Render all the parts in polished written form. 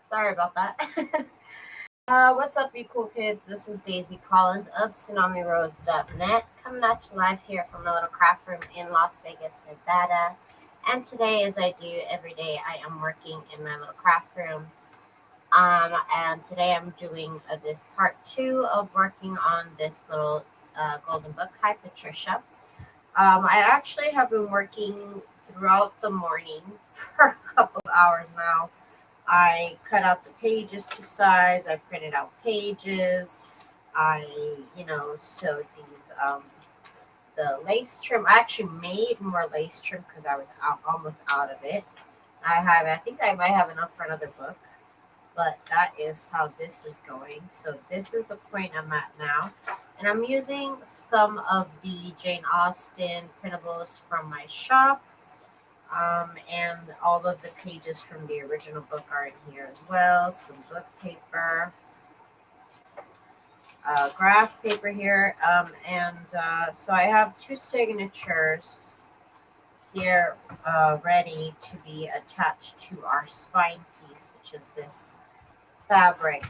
Sorry about that. What's up, you cool kids? This is Daisy Collins of TsunamiRose.net coming at you live here from my little craft room in Las Vegas, Nevada. And today, as I do every day, I am working in my little craft room. And today I'm doing this part 2 of working on this little golden book. Hi, Patricia. I actually have been working throughout the morning for a couple of hours now. I cut out the pages to size. I printed out pages. I, sewed these, the lace trim. I actually made more lace trim because I was almost out of it. I think I might have enough for another book, but that is how this is going. So this is the point I'm at now. And I'm using some of the Jane Austen printables from my shop. And all of the pages from the original book are in here as well. Some book paper, graph paper here, so I have 2 signatures here ready to be attached to our spine piece, which is this fabric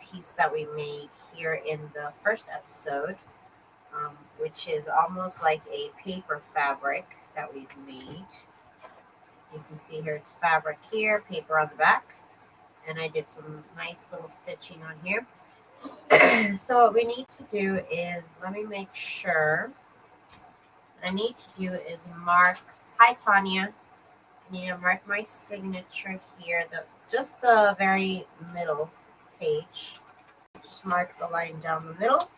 piece that we made here in the first episode, which is almost like a paper fabric that we've made. So you can see here it's fabric here, paper on the back, and I did some nice little stitching on here. So what we need to do is, let me make sure, what I need to do is mark, hi Tanya, I need to mark my signature here, just the very middle page. Just mark the line down the middle.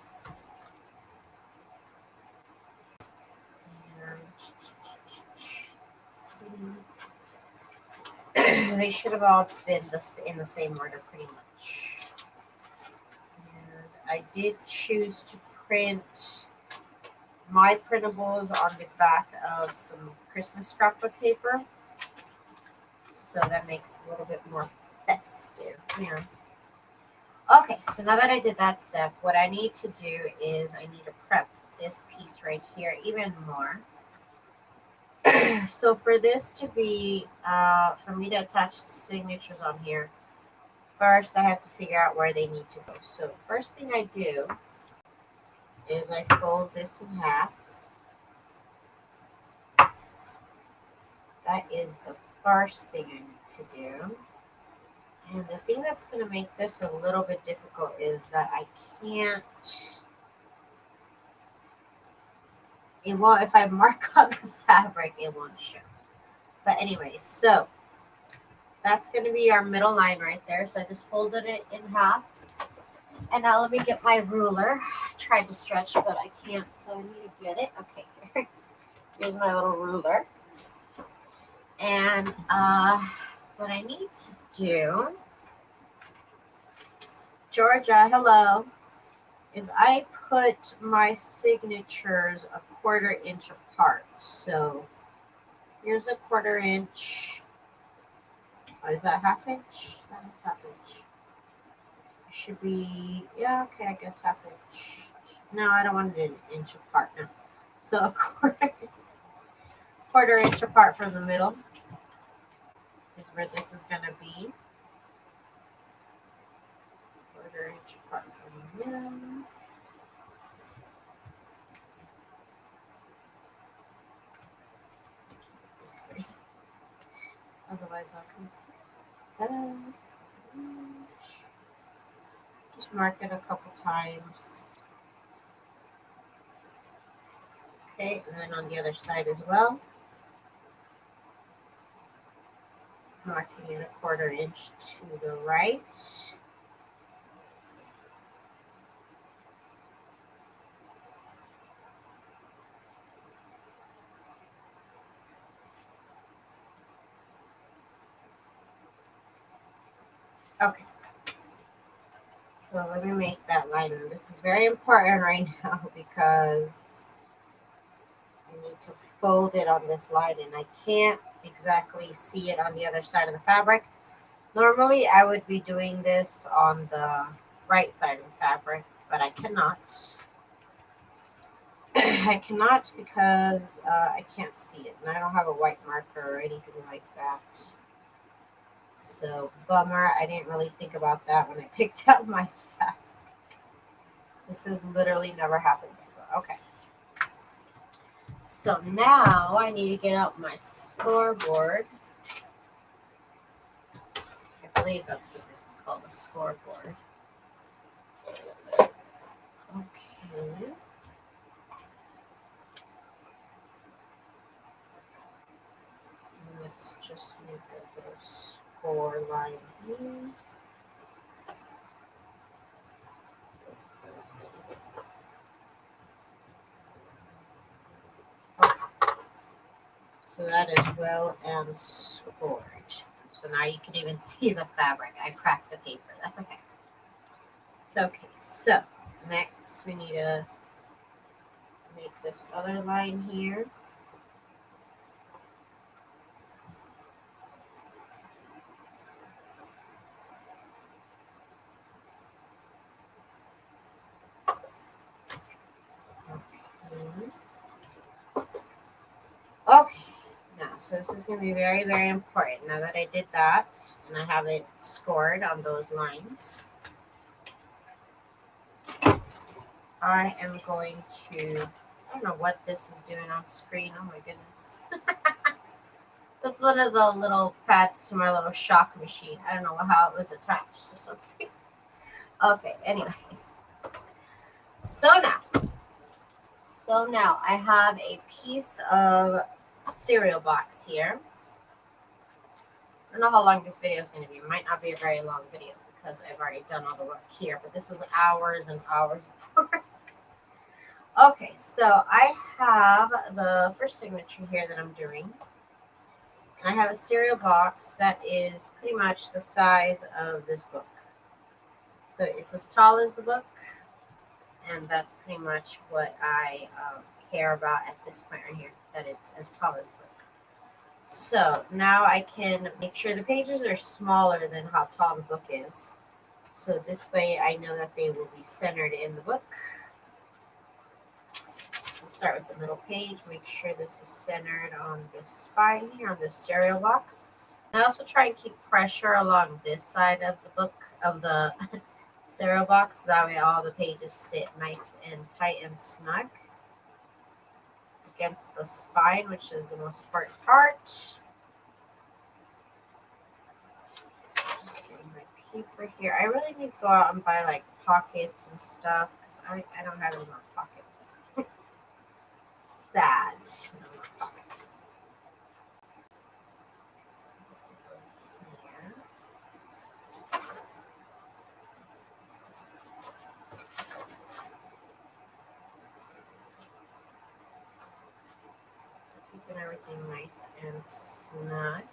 And they should have all been in the same order pretty much. And I did choose to print my printables on the back of some Christmas scrapbook paper, so that makes it a little bit more festive. Yeah. Okay, so now that I did that step, what I need to do is I need to prep this piece right here even more. So for this to be, for me to attach the signatures on here, first I have to figure out where they need to go. So first thing I do is I fold this in half. That is the first thing I need to do. And the thing that's going to make this a little bit difficult is that I can't, it won't, if I mark on the fabric, it won't show. But anyway, so that's going to be our middle line right there. So I just folded it in half. And now let me get my ruler. I tried to stretch, but I can't, so I need to get it. Okay, here. Here's my little ruler. And what I need to do, Georgia, hello, is I put my signatures a 1/4 inch apart. So here's a 1/4 inch. Oh, is that 1/2 inch? That is 1/2 inch. It should be, yeah, okay, I guess 1/2 inch. No, I don't want it an inch apart. No. So a 1/4 inch apart from the middle is where this is going to be. 1/4 inch apart from the middle. This way. Otherwise I'll confuse myself. Just mark it a couple times. Okay, and then on the other side as well. Marking it a 1/4 inch to the right. Okay. So let me make that line. This is very important right now because I need to fold it on this line and I can't exactly see it on the other side of the fabric. Normally I would be doing this on the right side of the fabric, but I cannot. I cannot because I can't see it and I don't have a white marker or anything like that. So bummer, I didn't really think about that when I picked out my fabric. This has literally never happened before. Okay. So now I need to get out my scoreboard. I believe that's what this is called, a scoreboard. Okay. Let's just make a little score line here. Okay. So that is well and scored. So now you can even see the fabric. I cracked the paper. That's okay. It's okay. So next we need to make this other line here. Okay. Okay. Now, so this is going to be very, very important. Now that I did that and I have it scored on those lines, I am going to, I don't know what this is doing on screen. Oh my goodness. That's one of the little pads to my little shock machine. I don't know how it was attached to something. Okay, anyways. So now I have a piece of cereal box here. I don't know how long this video is going to be. It might not be a very long video because I've already done all the work here, but this was hours and hours of work. Okay, so I have the first signature here that I'm doing. And I have a cereal box that is pretty much the size of this book. So it's as tall as the book, and that's pretty much what I care about at this point right here, that it's as tall as the book. So now I can make sure the pages are smaller than how tall the book is. So this way I know that they will be centered in the book. We'll start with the middle page, make sure this is centered on this spine here on this cereal box. I also try and keep pressure along this side of the book, of the cereal box, so that way all the pages sit nice and tight and snug against the spine, which is the most important part. Just getting my paper here. I really need to go out and buy like pockets and stuff because I don't have any more pockets. Sad. No more pockets. So this will go here. So keeping everything nice and snug.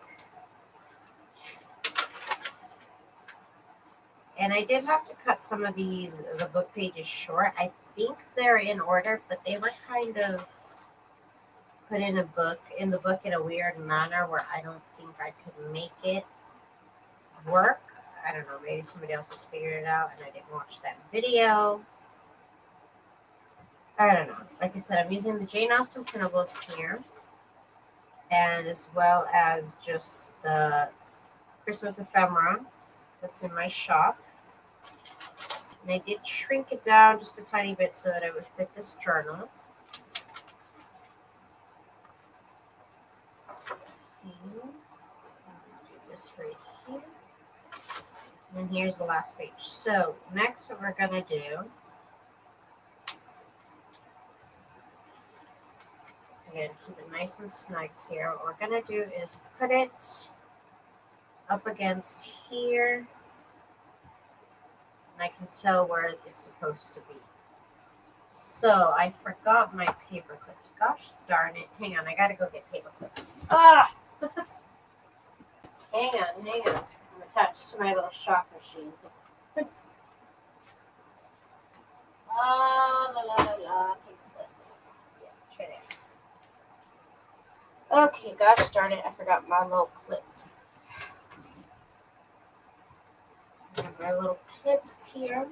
And I did have to cut some of the book pages short. I think they're in order, but they were kind of put in the book in a weird manner where I don't think I could make it work. I don't know, maybe somebody else has figured it out and I didn't watch that video. I don't know. Like I said, I'm using the Jane Austen printables here, and as well as just the Christmas ephemera that's in my shop. And I did shrink it down just a tiny bit so that it would fit this journal. Okay. Do this right here. And here's the last page. So next what we're going to do, again, keep it nice and snug here. What we're going to do is put it up against here. And I can tell where it's supposed to be. So I forgot my paper clips. Gosh darn it. Hang on, I gotta go get paper clips. Ah! hang on. I'm attached to my little shock machine. La la la la. Paper clips. Yes, right there. Okay, gosh darn it. I forgot my little clips. So I have my little clips here.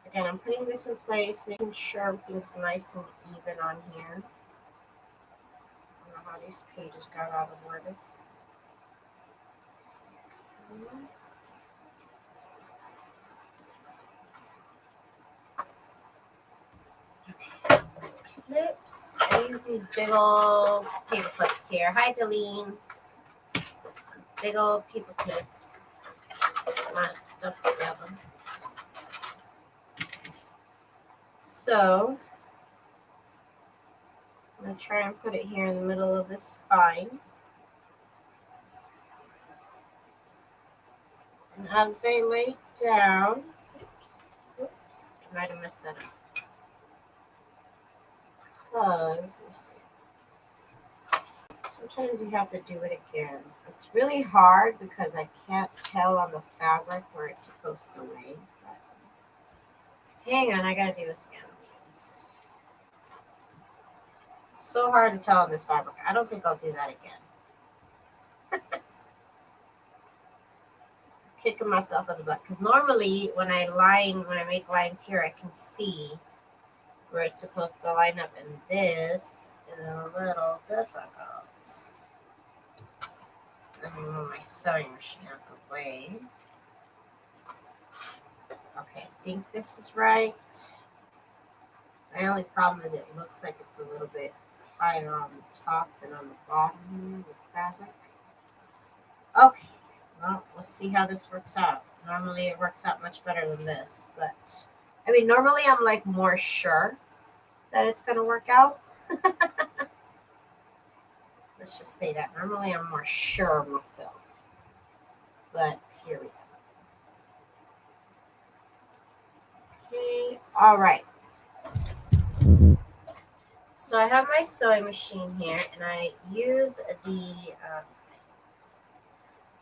Again, I'm putting this in place, making sure everything's nice and even on here. I'm know how these pages got out of order. Okay. Clips. I use these big old paper clips here. Hi, Delene. Big old paper clips. Put my stuff together. So, I'm going to try and put it here in the middle of the spine. And as they lay down, oops, I might have messed that up. Because, let's see. Sometimes you have to do it again. It's really hard because I can't tell on the fabric where it's supposed to lay. Hang on, I gotta do this again. It's so hard to tell on this fabric. I don't think I'll do that again. Kicking myself in the butt because normally when I make lines here, I can see where it's supposed to line up, and this is a little difficult. Let me move my sewing machine out the way. Okay, I think this is right. My only problem is it looks like it's a little bit higher on the top than on the bottom of the fabric. Okay, well, we'll see how this works out. Normally it works out much better than this, but I mean, normally I'm like more sure that it's going to work out. Let's just say that. Normally I'm more sure of myself, but here we go. Okay, all right. So I have my sewing machine here, and I use the,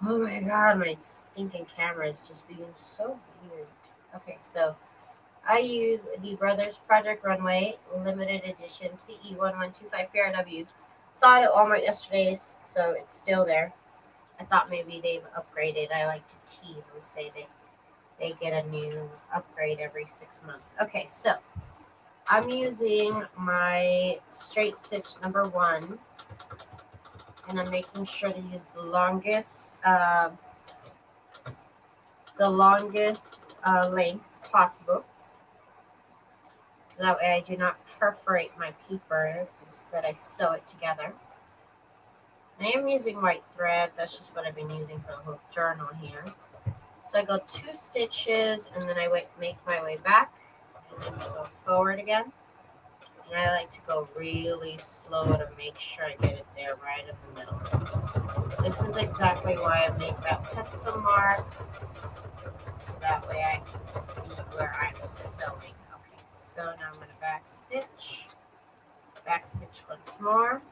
oh my god, my stinking camera is just being so weird. Okay, so I use the Brothers Project Runway Limited Edition CE1125 PRW. Saw it at Walmart yesterday, so it's still there. I thought maybe they've upgraded. I like to tease and say they get a new upgrade every 6 months. Okay, so I'm using my straight stitch number 1, and I'm making sure to use the longest length possible, so that way I do not perforate my paper, instead I sew it together. I am using white thread. That's just what I've been using for the whole journal here. So I go 2 stitches, and then I make my way back, and then go forward again. And I like to go really slow to make sure I get it there right in the middle. This is exactly why I make that pencil mark, so that way I can see where I'm sewing. Okay, so now I'm going to back stitch once more.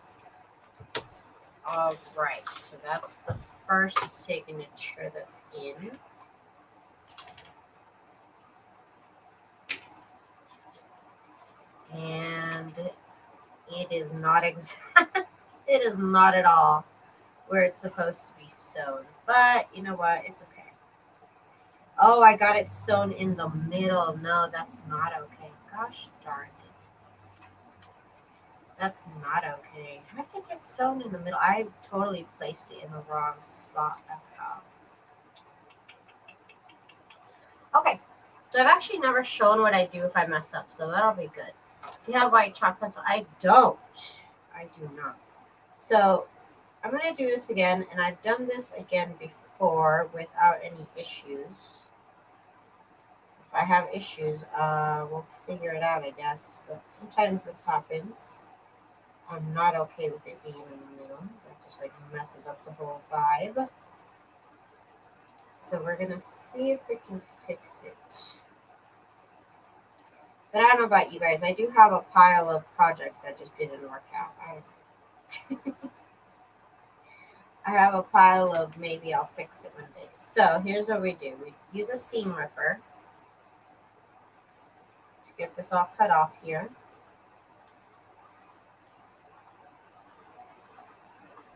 All right, so that's the first signature that's in. And it is not it is not at all where it's supposed to be sewn. But you know what? It's okay. Oh, I got it sewn in the middle. No, that's not okay. Gosh darn it. That's not okay. How did it get sewn in the middle? I totally placed it in the wrong spot. That's how. Okay. So I've actually never shown what I do if I mess up, so that'll be good. Do you have white chalk pencil? I don't. I do not. So I'm going to do this again, and I've done this again before without any issues. If I have issues, we'll figure it out, I guess. But sometimes this happens. I'm not okay with it being in the middle. That just like messes up the whole vibe. So we're going to see if we can fix it. But I don't know about you guys. I do have a pile of projects that just didn't work out. I have a pile of maybe I'll fix it one day. So here's what we do. We use a seam ripper to get this all cut off here.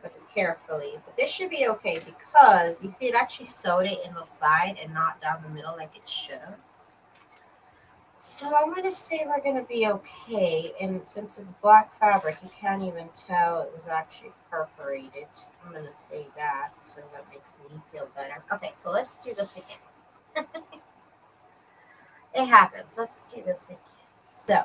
But carefully. But this should be okay because you see it actually sewed it in the side and not down the middle like it should have. So I'm going to say we're going to be okay. And since it's black fabric, you can't even tell it was actually perforated. I'm going to say that, so that makes me feel better. Okay, so let's do this again. It happens. Let's do this again. So,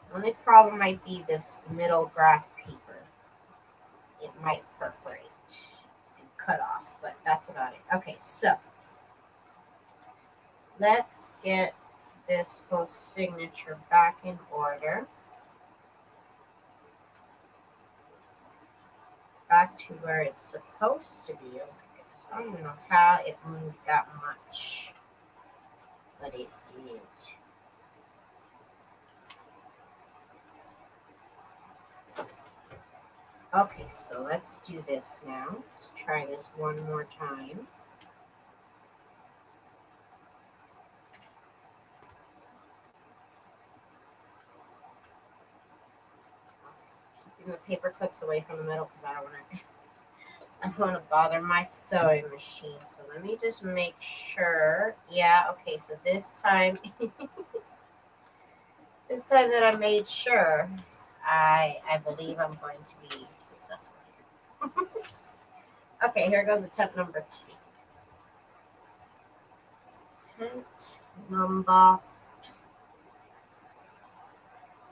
the only problem might be this middle graph paper. It might perforate and cut off, but that's about it. Okay, so let's get this whole signature back in order. Back to where it's supposed to be. Oh my goodness, I don't even know how it moved that much, but it did. Okay, so let's do this now. Let's try this one more time. Keeping the paper clips away from the middle because I don't want to bother my sewing machine. So let me just make sure. Yeah, okay, so this time this time that I made sure, I believe I'm going to be successful here. Okay, here goes attempt number 2. Attempt number 2.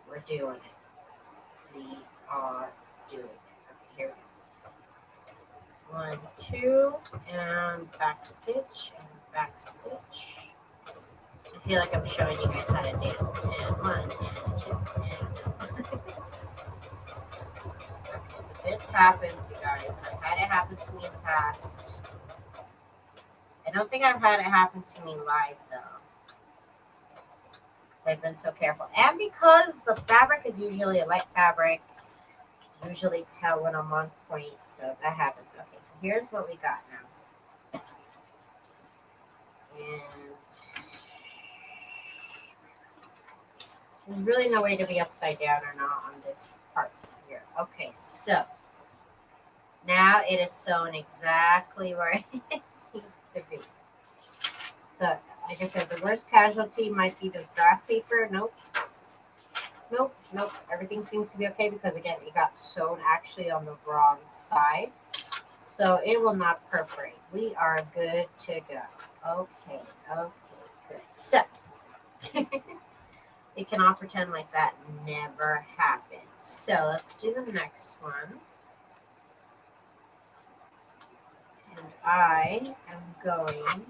We're doing it. We are doing it. Okay, here we go. 1, 2, and back stitch, and back stitch. I feel like I'm showing you guys how to dance. And 1, and 2, and this happens, you guys. I've had it happen to me in the past. I don't think I've had it happen to me live though, because I've been so careful. And because the fabric is usually a light fabric, I can usually tell when I'm on point. So that happens. Okay, so here's what we got now. And there's really no way to be upside down or not on this part here. Okay, so now it is sewn exactly where it needs to be. So, like I said, the worst casualty might be this graph paper. Nope. Nope, nope. Everything seems to be okay because, again, it got sewn actually on the wrong side. So it will not perforate. We are good to go. Okay, okay, good. So, we can all pretend like that never happened. So let's do the next one. And I am going.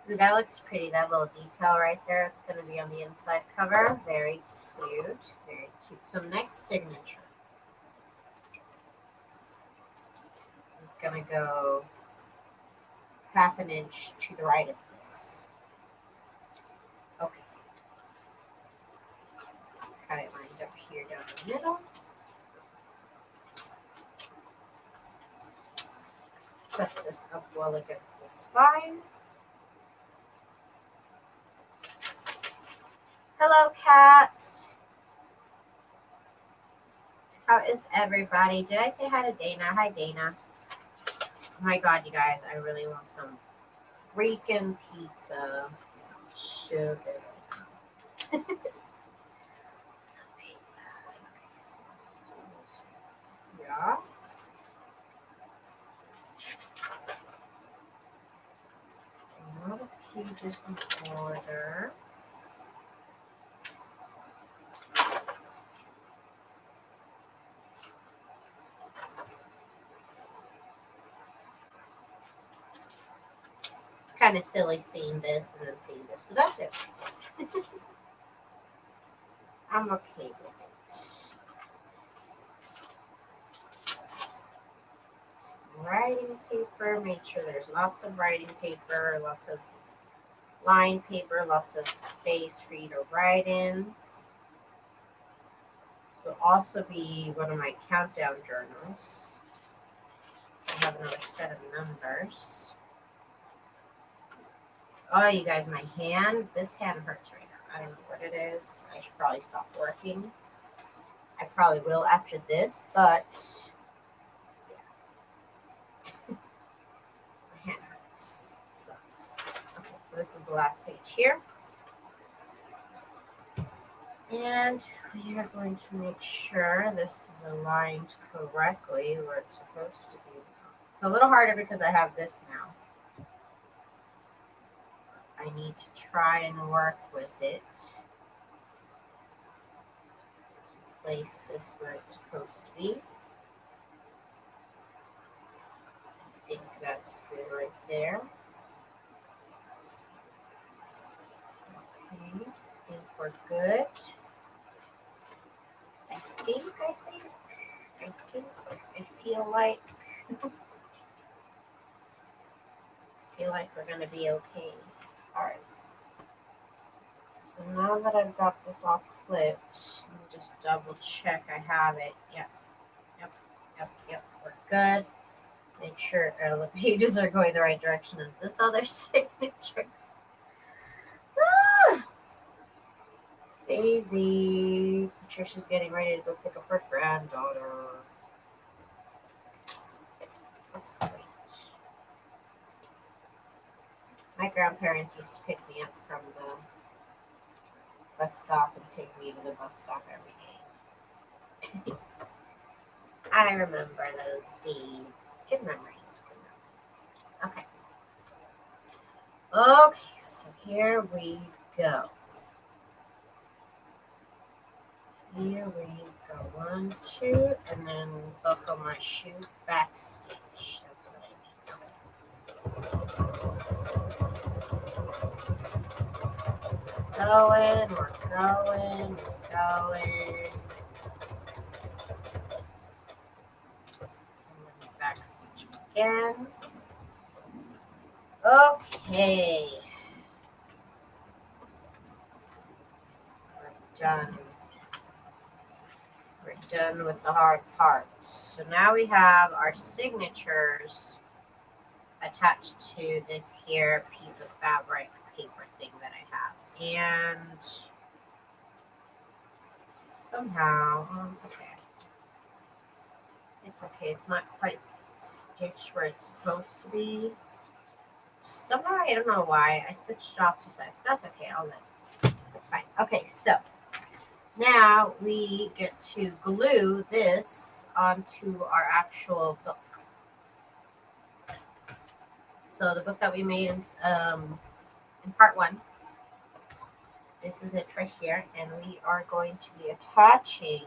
Ooh, that looks pretty. That little detail right there. It's going to be on the inside cover. Very cute. Very cute. So next signature is going to go 1/2 inch to the right of this. Okay. Got it lined up here down the middle. Set this up well against the spine. Hello, cat. How is everybody? Did I say hi to Dana? Hi, Dana. Oh my god, you guys, I really want some freaking pizza. Some sugar. Some pizza. Okay, so let's do this. Yeah. All the pages in order. It's kind of silly seeing this and then seeing this, but that's it. I'm okay with it. Some writing paper. Make sure there's lots of writing paper, lots of line paper, lots of space for you to write in. This will also be one of my countdown journals. So I have another set of numbers. Oh, you guys, my hand, this hand hurts right now. I don't know what it is. I should probably stop working. I probably will after this, but yeah. My hand hurts. Sucks. Okay, so so this is the last page here. And we are going to make sure this is aligned correctly where it's supposed to be. It's a little harder because I have this now. I need to try and work with it. Place this where it's supposed to be. I think that's good right there. Okay, I think we're good. I feel like we're gonna be okay. All right. So now that I've got this all clipped, let me just double check I have it. Yep. We're good. Make sure the pages are going the right direction as this other signature. Ah! Daisy. Patricia's getting ready to go pick up her granddaughter. That's great. My grandparents used to pick me up from the bus stop and take me to the bus stop every day. I remember those days. Good memories. Okay. Okay, so here we go. Here we go. 1, 2, and then buckle my shoe backstage. That's what I mean. Okay. We're going. And then backstage again. Okay. We're done. We're done with the hard parts. So now we have our signatures attached to this here piece of fabric paper thing that I have. And somehow, oh, it's okay. It's okay. It's not quite stitched where it's supposed to be. Somehow, I don't know why, I stitched it off to side. That's okay. I'll let. That's fine. Okay, so now we get to glue this onto our actual book. So the book that we made in part 1, this is it right here, and we are going to be attaching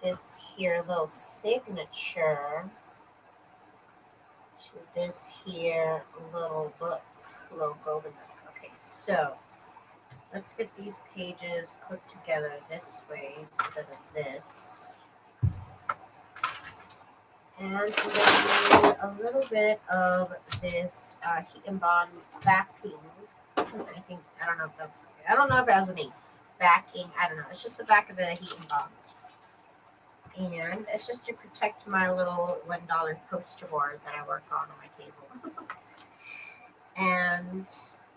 this here little signature to this here little book, little golden book. Okay, so let's get these pages put together this way instead of this. And we're going to do a little bit of this heat and bond backing. I don't know if it has a name. Backing, I don't know. It's just the back of the heat and bond. And it's just to protect my little $1 poster board that I work on my table. And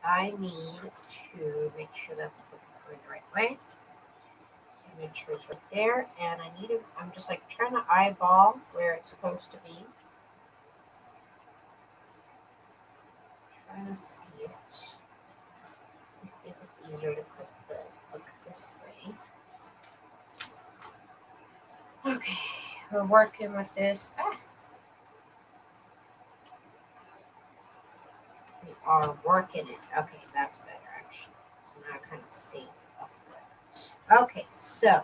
I need to make sure that the book is going the right way. So make sure it's right there. And I'm just like trying to eyeball where it's supposed to be. Trying to see it. Let me see if it's easier to put the book this way. Okay, we're working with this. We are working it. Okay, that's better actually. So now it kind of stays upright. Okay, so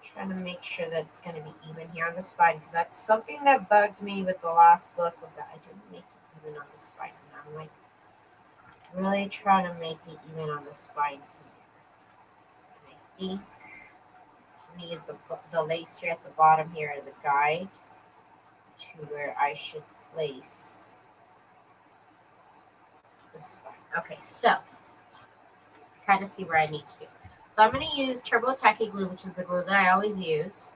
trying to make sure that it's going to be even here on the spine, because that's something that bugged me with the last book, was that I didn't make it even on the spine. And I'm like really trying to make it even on the spine here. And I think use the lace here at the bottom here as a guide to where I should place the spine. Okay, so kind of see where I need to do. So I'm going to use Turbo Tacky glue, which is the glue that I always use,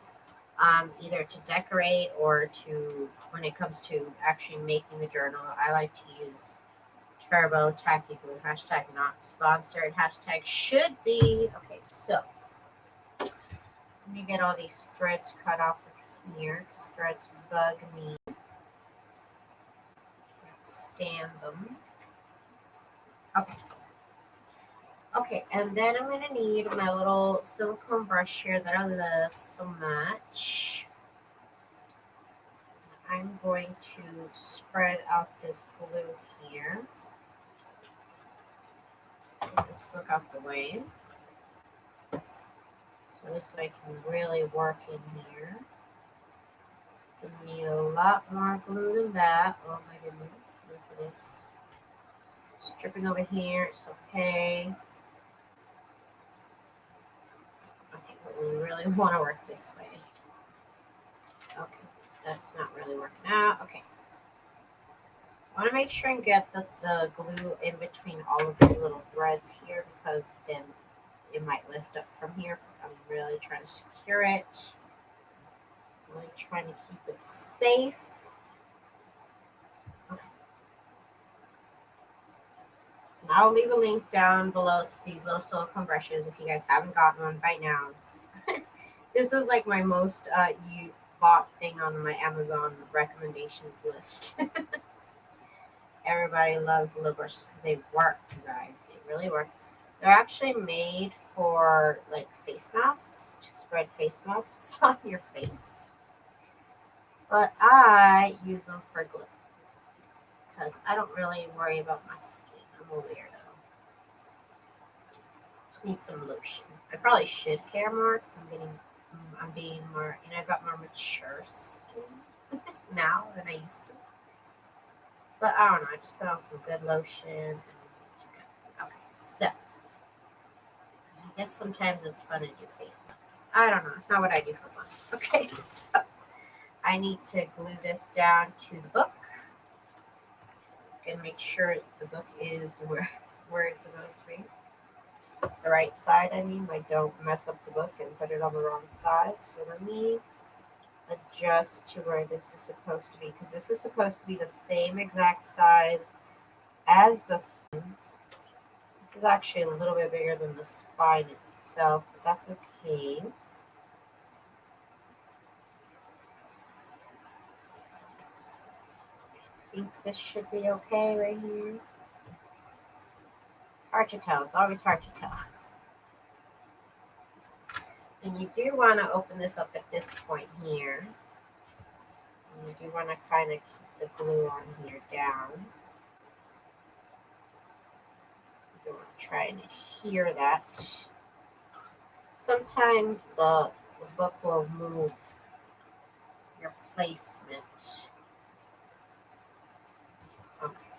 either to decorate or to, when it comes to actually making the journal, I like to use Turbo Tacky glue. Hashtag not sponsored. Hashtag should be. Okay, so let me get all these threads cut off of here. Threads bug me. Can't stand them. Okay. Okay, and then I'm going to need my little silicone brush here that I love so much. I'm going to spread out this glue here. Get this book out the way. So this way I can really work in here. Gonna need a lot more glue than that. Oh my goodness. Yes, it is. Stripping over here. It's okay. Okay, but we really want to work this way. Okay, that's not really working out. Okay. I want to make sure and get the glue in between all of the little threads here because then it might lift up from here. I'm really trying to secure it. Really trying to keep it safe. Okay. And I'll leave a link down below to these little silicone brushes if you guys haven't gotten one by now. This is like my most you bought thing on my Amazon recommendations list. Everybody loves little brushes because they work, you guys. They really work. They're actually made for like face masks, to spread face masks on your face. But I use them for glue because I don't really worry about my skin. I'm a weirdo. Just need some lotion. I probably should care more because I'm being more, I've got more mature skin now than I used to. But I don't know, I just put on some good lotion and I'm to go. Okay, so I guess sometimes it's fun to do face masks. I don't know, it's not what I do for fun. Okay, so I need to glue this down to the book and make sure the book is where it's supposed to be. The right side, I don't mess up the book and put it on the wrong side. So let me adjust to where this is supposed to be because this is supposed to be the same exact size as the spine. This is actually a little bit bigger than the spine itself, but that's okay. I think this should be okay right here. Hard to tell. It's always hard to tell. And you do want to open this up at this point here. And you do want to kind of keep the glue on here down. You don't want to try and adhere that. Sometimes the book will move your placement. Okay.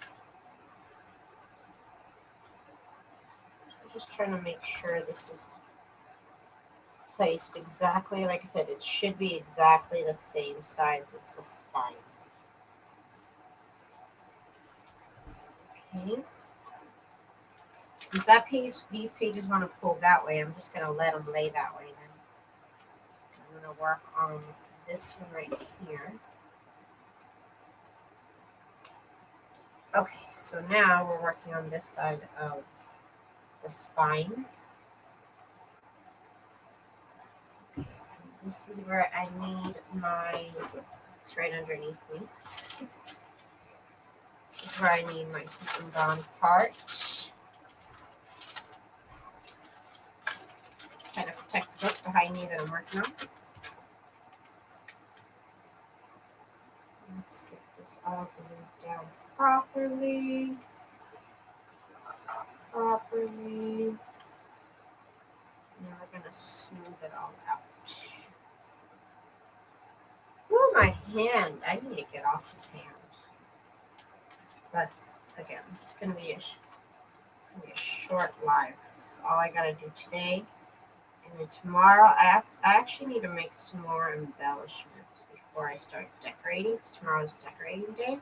I'm just trying to make sure this is placed exactly, like I said, it should be exactly the same size as the spine. Okay. Since these pages want to pull that way, I'm just going to let them lay that way then. I'm going to work on this one right here. Okay, so now we're working on this side of the spine. Okay, this is where I need it's right underneath me. This is where I need my heat and bond part. Kind of protect the book behind me that I'm working on. Let's get this all glued down properly. Now we're going to smooth it all out. Ooh, my hand. I need to get off this hand. But again, this is going to be a short live. That's all I got to do today. And then tomorrow, I actually need to make some more embellishments before I start decorating, because tomorrow is decorating day.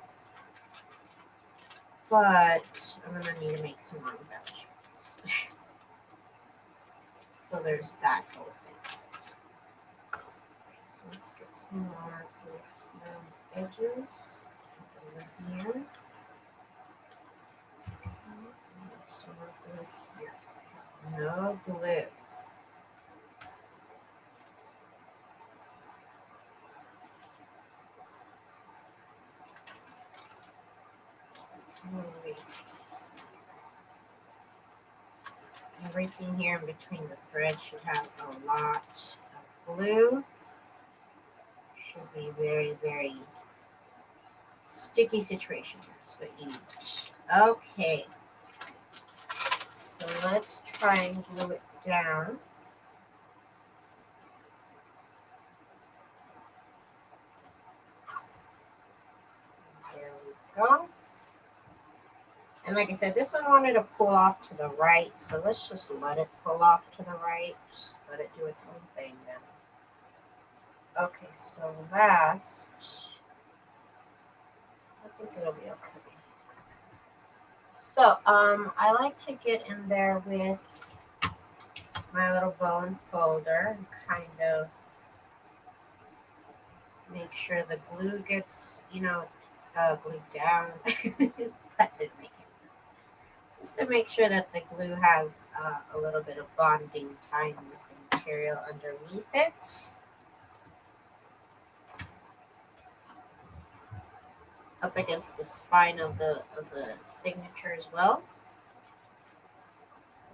But I'm going to need to make some more embellishments. So there's that whole thing. Okay, so let's get some more glue here on the edges. Over here. Okay, and some more glue here. No glue. everything here in between the threads should have a lot of glue. Should be very, very sticky situation. That's what you need. Okay. So let's try and glue it down. There we go. And like I said, this one wanted to pull off to the right, so let's just let it pull off to the right. Just let it do its own thing then. Okay, so last, I think it'll be okay. So, I like to get in there with my little bone folder and kind of make sure the glue gets, glued down. That didn't make any sense. Just to make sure that the glue has a little bit of bonding time with the material underneath it. Up against the spine of the signature as well.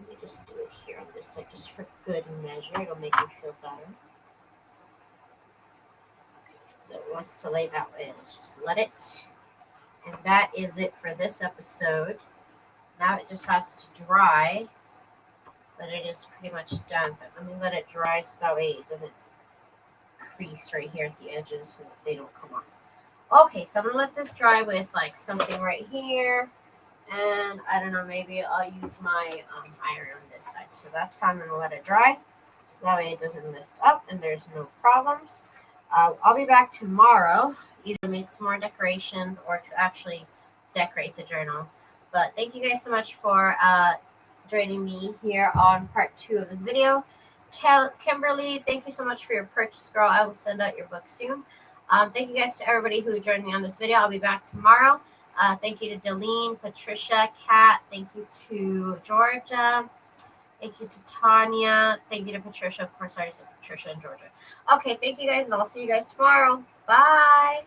Let me just do it here on this side, just for good measure. It'll make me feel better. Okay, so it wants to lay that way. Let's just let it. And that is it for this episode. Now it just has to dry, but it is pretty much done. But let me let it dry so that way it doesn't crease right here at the edges so that they don't come off. Okay, so I'm going to let this dry with like something right here. And I don't know, maybe I'll use my iron on this side. So that's how I'm going to let it dry. So that way it doesn't lift up and there's no problems. I'll be back tomorrow, either to make some more decorations or to actually decorate the journal. But thank you guys so much for joining me here on part 2 of this video. Kimberly, thank you so much for your purchase, girl. I will send out your book soon. Thank you guys to everybody who joined me on this video. I'll be back tomorrow. Thank you to Delene, Patricia, Kat. Thank you to Georgia. Thank you to Tanya. Thank you to Patricia. Of course, I already said Patricia and Georgia. Okay, thank you guys, and I'll see you guys tomorrow. Bye.